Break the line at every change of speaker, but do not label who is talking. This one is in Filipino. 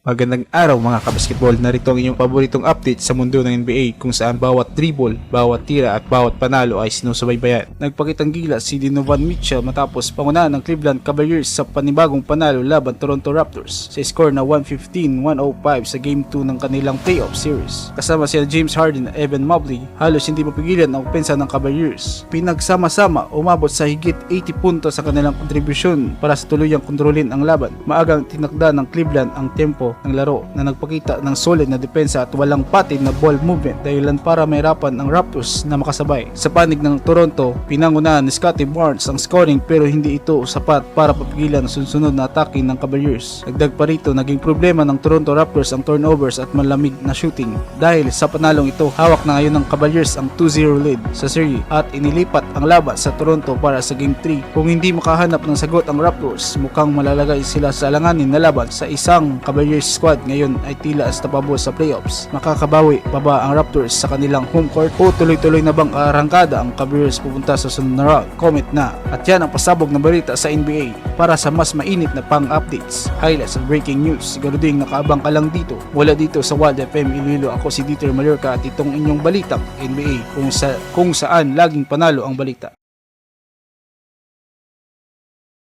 Magandang araw mga kabasketball, narito ang inyong paboritong update sa mundo ng NBA kung saan bawat dribble, bawat tira at bawat panalo ay sinusubaybayan. Nagpakitang gila si Donovan Mitchell matapos pangunahan ng Cleveland Cavaliers sa panibagong panalo laban Toronto Raptors sa score na 115-105 sa Game 2 ng kanilang playoff series. Kasama sila James Harden at Evan Mobley, halos hindi mapigilan ang opensa ng Cavaliers. Pinagsama-sama umabot sa higit 80 puntos sa kanilang kontribusyon para sa tuluyang kontrolin ang laban. Maagang tinakda ng Cleveland ang tempo ng laro na nagpakita ng solid na depensa at walang patid na ball movement dahilan para mahirapan ang Raptors na makasabay. Sa panig ng Toronto, pinangunahan ni Scottie Barnes ang scoring pero hindi ito sapat para papigilan ang sunod na atake ng Cavaliers. Dagdag pa rito, naging problema ng Toronto Raptors ang turnovers at malamig na shooting. Dahil sa panalong ito, hawak na ngayon ng Cavaliers ang 2-0 lead sa series at inilipat ang laban sa Toronto para sa Game 3. Kung hindi makahanap ng sagot ang Raptors, mukhang malalagay sila sa alanganin na laban sa isang Cavaliers squad ngayon ay tila estapable sa playoffs. Makakabawi pa ba ang Raptors sa kanilang home court o tuloy-tuloy na bang arangkada ang Cavaliers pupunta sa sunod na round? Comment na. At yan ang pasabog na balita sa NBA. Para sa mas mainit na pang-updates, highlights at breaking news, siguro ding nakaabang ka lang dito. Wala dito sa Wild FM Iloilo, ako si Dieter Mallorca at itong inyong balitang NBA kung saan laging panalo ang balita.